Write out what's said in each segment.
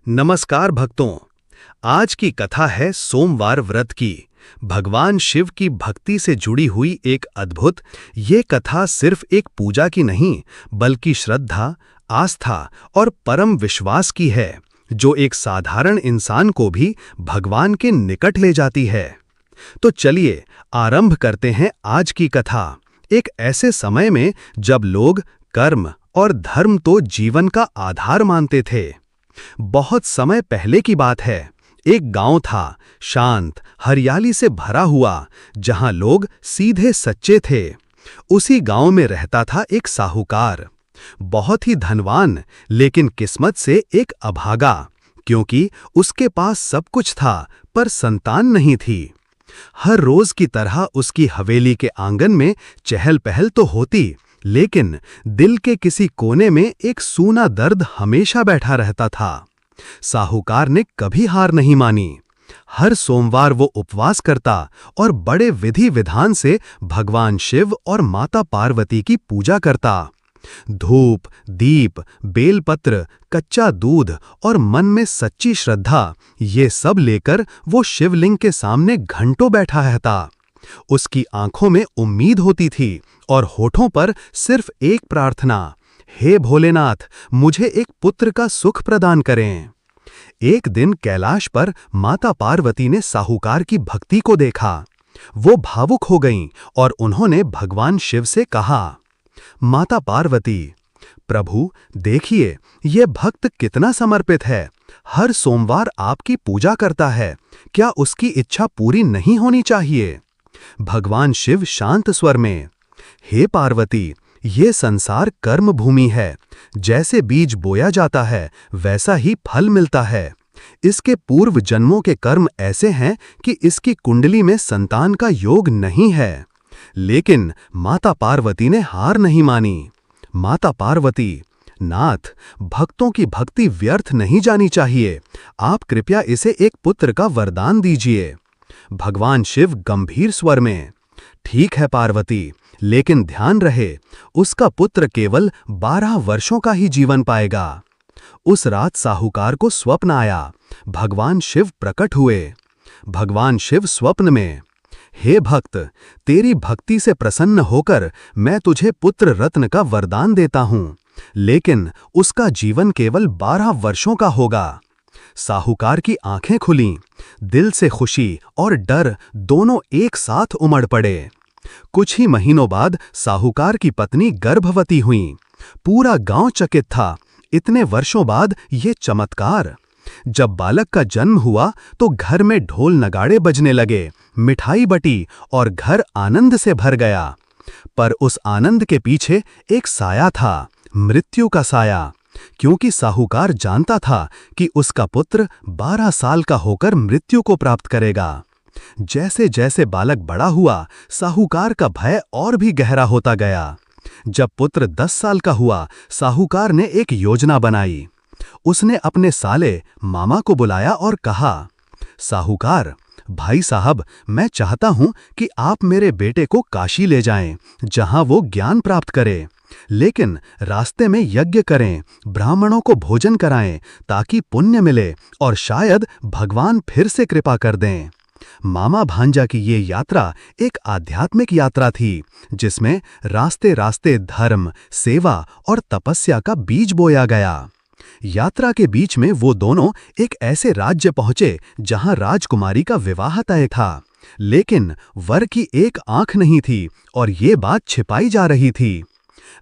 नमस्कार भक्तों। आज की कथा है सोमवार व्रत की। भगवान शिव की भक्ति से जुड़ी हुई एक अद्भुत ये कथा सिर्फ एक पूजा की नहीं बल्कि श्रद्धा, आस्था और परम विश्वास की है, जो एक साधारण इंसान को भी भगवान के निकट ले जाती है। तो चलिए आरंभ करते हैं आज की कथा। एक ऐसे समय में जब लोग कर्म और धर्म तो जीवन का आधार मानते थे। बहुत समय पहले की बात है। एक गांव था, शांत, हरियाली से भरा हुआ, जहां लोग सीधे सच्चे थे। उसी गांव में रहता था एक साहूकार, बहुत ही धनवान, लेकिन किस्मत से एक अभागा, क्योंकि उसके पास सब कुछ था पर संतान नहीं थी। हर रोज की तरह उसकी हवेली के आंगन में चहल पहल तो होती, लेकिन दिल के किसी कोने में एक सूना दर्द हमेशा बैठा रहता था। साहूकार ने कभी हार नहीं मानी। हर सोमवार वो उपवास करता और बड़े विधि विधान से भगवान शिव और माता पार्वती की पूजा करता। धूप, दीप, बेलपत्र, कच्चा दूध और मन में सच्ची श्रद्धा, ये सब लेकर वो शिवलिंग के सामने घंटों बैठा रहता। उसकी आंखों में उम्मीद होती थी और होठों पर सिर्फ एक प्रार्थना, हे भोलेनाथ, मुझे एक पुत्र का सुख प्रदान करें। एक दिन कैलाश पर माता पार्वती ने साहूकार की भक्ति को देखा। वो भावुक हो गईं और उन्होंने भगवान शिव से कहा, माता पार्वती, प्रभु देखिए, ये भक्त कितना समर्पित है। हर सोमवार आपकी पूजा करता है, क्या उसकी इच्छा पूरी नहीं होनी चाहिए? भगवान शिव शांत स्वर में, हे पार्वती, ये संसार कर्म भूमि है। जैसे बीज बोया जाता है वैसा ही फल मिलता है। इसके पूर्व जन्मों के कर्म ऐसे हैं कि इसकी कुंडली में संतान का योग नहीं है। लेकिन माता पार्वती ने हार नहीं मानी। माता पार्वती, नाथ, भक्तों की भक्ति व्यर्थ नहीं जानी चाहिए। आप कृपया इसे एक पुत्र का वरदान दीजिए। भगवान शिव गंभीर स्वर में, ठीक है पार्वती, लेकिन ध्यान रहे, उसका पुत्र केवल 12 वर्षों का ही जीवन पाएगा। उस रात साहूकार को स्वप्न आया। भगवान शिव प्रकट हुए। भगवान शिव स्वप्न में, हे भक्त, तेरी भक्ति से प्रसन्न होकर मैं तुझे पुत्र रत्न का वरदान देता हूं, लेकिन उसका जीवन केवल 12 वर्षों का होगा। साहूकार की आंखें खुलीं। दिल से खुशी और डर दोनों एक साथ उमड़ पड़े। कुछ ही महीनों बाद साहूकार की पत्नी गर्भवती हुईं। पूरा गांव चकित था। इतने वर्षों बाद ये चमत्कार। जब बालक का जन्म हुआ तो घर में ढोल नगाड़े बजने लगे, मिठाई बटी और घर आनंद से भर गया। पर उस आनंद के पीछे एक साया था, मृत्यु का साया, क्योंकि साहूकार जानता था कि उसका पुत्र 12 साल का होकर मृत्यु को प्राप्त करेगा। जैसे जैसे बालक बड़ा हुआ, साहूकार का भय और भी गहरा होता गया। जब पुत्र 10 साल का हुआ, साहूकार ने एक योजना बनाई। उसने अपने साले मामा को बुलाया और कहा, साहूकार, भाई साहब, मैं चाहता हूं कि आप मेरे बेटे को काशी ले जाएं, जहां वो ज्ञान प्राप्त करे। लेकिन रास्ते में यज्ञ करें, ब्राह्मणों को भोजन कराएं, ताकि पुण्य मिले और शायद भगवान फिर से कृपा कर दें। मामा भांजा की ये यात्रा एक आध्यात्मिक यात्रा थी, जिसमें रास्ते रास्ते धर्म, सेवा और तपस्या का बीज बोया गया। यात्रा के बीच में वो दोनों एक ऐसे राज्य पहुंचे जहां राजकुमारी का विवाह तय था, लेकिन वर की एक आंख नहीं थी और ये बात छिपाई जा रही थी।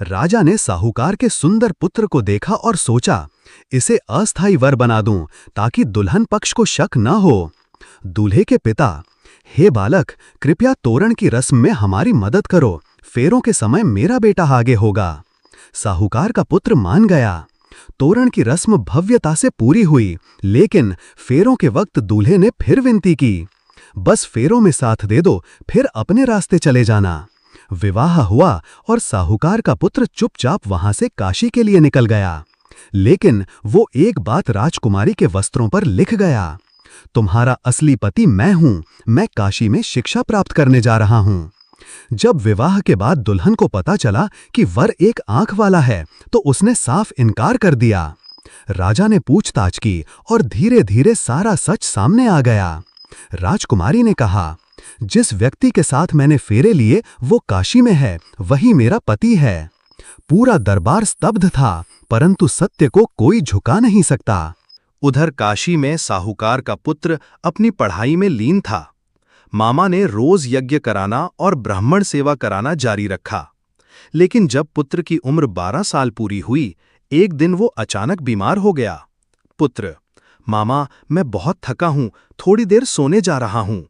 राजा ने साहूकार के सुंदर पुत्र को देखा और सोचा, इसे अस्थायी वर बना दूं ताकि दुल्हन पक्ष को शक न हो। दूल्हे के पिता, हे बालक, कृपया तोरण की रस्म में हमारी मदद करो, फेरों के समय मेरा बेटा आगे होगा। साहूकार का पुत्र मान गया। तोरण की रस्म भव्यता से पूरी हुई, लेकिन फेरों के वक्त दूल्हे ने फिर विनती की, बस फेरों में साथ दे दो, फिर अपने रास्ते चले जाना। विवाह हुआ और साहूकार का पुत्र चुपचाप वहां से काशी के लिए निकल गया। लेकिन वो एक बात राजकुमारी के वस्त्रों पर लिख गया, तुम्हारा असली पति मैं हूं, मैं काशी में शिक्षा प्राप्त करने जा रहा हूं। जब विवाह के बाद दुल्हन को पता चला कि वर एक आंख वाला है, तो उसने साफ इनकार कर दिया। राजा ने पूछताछ की और धीरे धीरे सारा सच सामने आ गया। राजकुमारी ने कहा, जिस व्यक्ति के साथ मैंने फेरे लिए वो काशी में है, वही मेरा पति है। पूरा दरबार स्तब्ध था, परंतु सत्य को कोई झुका नहीं सकता। उधर काशी में साहूकार का पुत्र अपनी पढ़ाई में लीन था। मामा ने रोज यज्ञ कराना और ब्राह्मण सेवा कराना जारी रखा, लेकिन जब पुत्र की उम्र 12 साल पूरी हुई, एक दिन वो अचानक बीमार हो गया। पुत्र, मामा मैं बहुत थका हूं, थोड़ी देर सोने जा रहा हूं।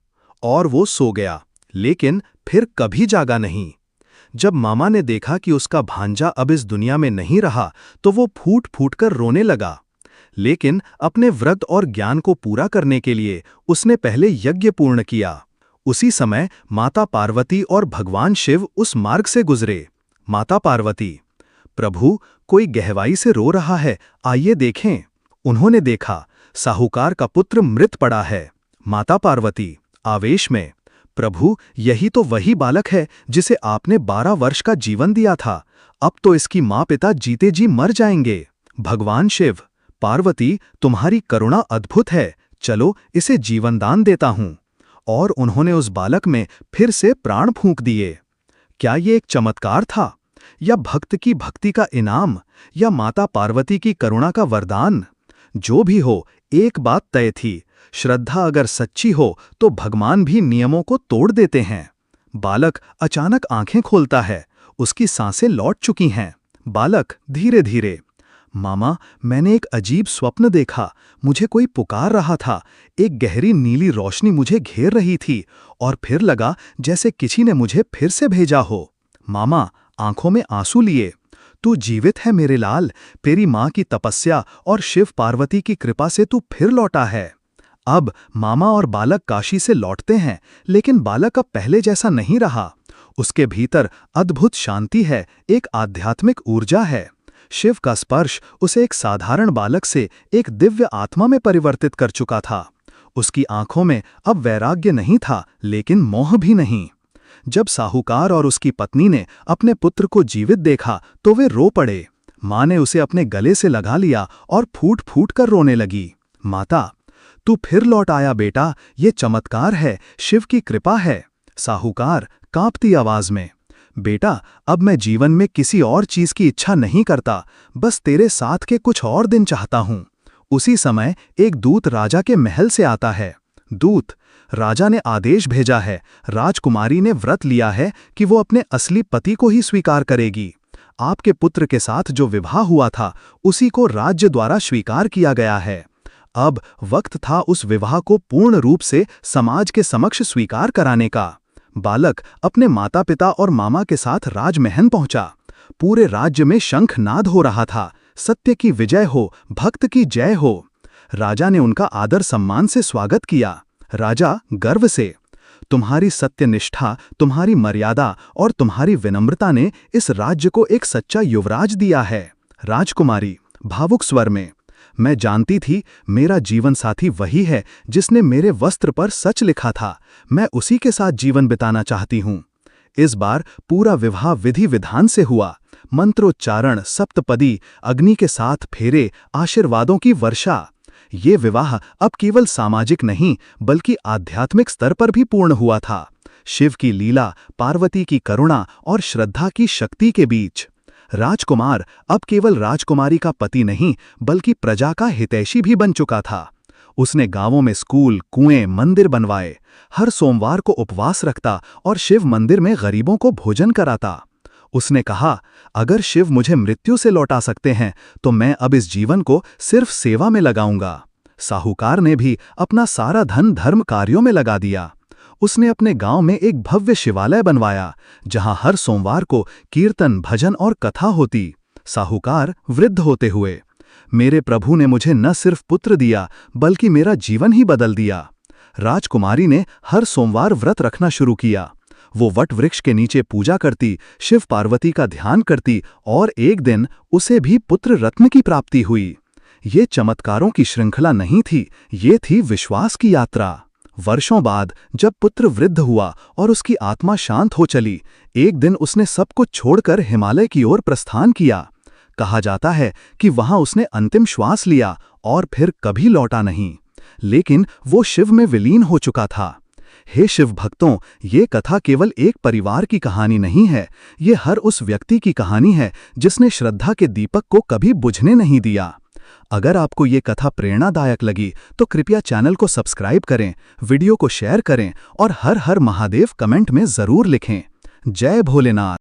और वो सो गया, लेकिन फिर कभी जागा नहीं। जब मामा ने देखा कि उसका भांजा अब इस दुनिया में नहीं रहा, तो वो फूट फूट कर रोने लगा। लेकिन अपने व्रत और ज्ञान को पूरा करने के लिए उसने पहले यज्ञ पूर्ण किया। उसी समय माता पार्वती और भगवान शिव उस मार्ग से गुजरे। माता पार्वती, प्रभु कोई गहवाई से रो रहा है, आइए देखें। उन्होंने देखा, साहूकार का पुत्र मृत पड़ा है। माता पार्वती आवेश में, प्रभु यही तो वही बालक है जिसे आपने 12 वर्ष का जीवन दिया था, अब तो इसकी माँ पिता जीते जी मर जाएंगे। भगवान शिव, पार्वती तुम्हारी करुणा अद्भुत है, चलो इसे जीवनदान देता हूं। और उन्होंने उस बालक में फिर से प्राण फूंक दिए। क्या ये एक चमत्कार था, या भक्त की भक्ति का इनाम, या माता पार्वती की करुणा का वरदान? जो भी हो, एक बात तय थी, श्रद्धा अगर सच्ची हो तो भगवान भी नियमों को तोड़ देते हैं। बालक अचानक आंखें खोलता है, उसकी सांसें लौट चुकी हैं। बालक धीरे धीरे, मामा मैंने एक अजीब स्वप्न देखा, मुझे कोई पुकार रहा था, एक गहरी नीली रोशनी मुझे घेर रही थी, और फिर लगा जैसे किसी ने मुझे फिर से भेजा हो। मामा आंखों में आंसू लिए, तू जीवित है मेरे लाल, तेरी माँ की तपस्या और शिव पार्वती की कृपा से तू फिर लौटा है। अब मामा और बालक काशी से लौटते हैं, लेकिन बालक अब पहले जैसा नहीं रहा। उसके भीतर अद्भुत शांति है, एक आध्यात्मिक ऊर्जा है। शिव का स्पर्श उसे एक साधारण बालक से एक दिव्य आत्मा में परिवर्तित कर चुका था। उसकी आंखों में अब वैराग्य नहीं था, लेकिन मोह भी नहीं। जब साहूकार और उसकी पत्नी ने अपने पुत्र को जीवित देखा तो वे रो पड़े। माँ ने उसे अपने गले से लगा लिया और फूट फूट कर रोने लगी। माता, तू फिर लौट आया बेटा, ये चमत्कार है, शिव की कृपा है। साहूकार कांपती आवाज में, बेटा अब मैं जीवन में किसी और चीज की इच्छा नहीं करता, बस तेरे साथ के कुछ और दिन चाहता हूं। उसी समय एक दूत राजा के महल से आता है। दूत, राजा ने आदेश भेजा है, राजकुमारी ने व्रत लिया है कि वो अपने असली पति को ही स्वीकार करेगी। आपके पुत्र के साथ जो विवाह हुआ था उसी को राज्य द्वारा स्वीकार किया गया है। अब वक्त था उस विवाह को पूर्ण रूप से समाज के समक्ष स्वीकार कराने का। बालक अपने माता पिता और मामा के साथ राजमहल पहुंचा। पूरे राज्य में शंखनाद हो रहा था, सत्य की विजय हो, भक्त की जय हो। राजा ने उनका आदर सम्मान से स्वागत किया। राजा गर्व से, तुम्हारी सत्यनिष्ठा, तुम्हारी मर्यादा और तुम्हारी विनम्रता ने इस राज्य को एक सच्चा युवराज दिया है। राजकुमारी भावुक स्वर में, मैं जानती थी मेरा जीवन साथी वही है जिसने मेरे वस्त्र पर सच लिखा था, मैं उसी के साथ जीवन बिताना चाहती हूँ। इस बार पूरा विवाह विधि विधान से हुआ। मंत्रोच्चारण, सप्तपदी, अग्नि के साथ फेरे, आशीर्वादों की वर्षा। ये विवाह अब केवल सामाजिक नहीं बल्कि आध्यात्मिक स्तर पर भी पूर्ण हुआ था। शिव की लीला, पार्वती की करुणा और श्रद्धा की शक्ति के बीच। राजकुमार अब केवल राजकुमारी का पति नहीं बल्कि प्रजा का हितैषी भी बन चुका था। उसने गांवों में स्कूल, कुएं, मंदिर बनवाए, हर सोमवार को उपवास रखता और शिव मंदिर में गरीबों को भोजन कराता। उसने कहा, अगर शिव मुझे मृत्यु से लौटा सकते हैं तो मैं अब इस जीवन को सिर्फ सेवा में लगाऊंगा। साहूकार ने भी अपना सारा धन धर्म कार्यों में लगा दिया। उसने अपने गांव में एक भव्य शिवालय बनवाया जहां हर सोमवार को कीर्तन, भजन और कथा होती। साहूकार वृद्ध होते हुए, मेरे प्रभु ने मुझे न सिर्फ पुत्र दिया बल्कि मेरा जीवन ही बदल दिया। राजकुमारी ने हर सोमवार व्रत रखना शुरू किया। वो वट वृक्ष के नीचे पूजा करती, शिव पार्वती का ध्यान करती और एक दिन उसे भी पुत्र रत्न की प्राप्ति हुई। ये चमत्कारों की श्रृंखला नहीं थी, ये थी विश्वास की यात्रा। वर्षों बाद जब पुत्र वृद्ध हुआ और उसकी आत्मा शांत हो चली, एक दिन उसने सब कुछ छोड़कर हिमालय की ओर प्रस्थान किया। कहा जाता है कि वहां उसने अंतिम श्वास लिया और फिर कभी लौटा नहीं, लेकिन वो शिव में विलीन हो चुका था। हे शिव भक्तों, ये कथा केवल एक परिवार की कहानी नहीं है, ये हर उस व्यक्ति की कहानी है जिसने श्रद्धा के दीपक को कभी बुझने नहीं दिया। अगर आपको ये कथा प्रेरणादायक लगी तो कृपया चैनल को सब्सक्राइब करें, वीडियो को शेयर करें और हर हर महादेव कमेंट में जरूर लिखें। जय भोलेनाथ।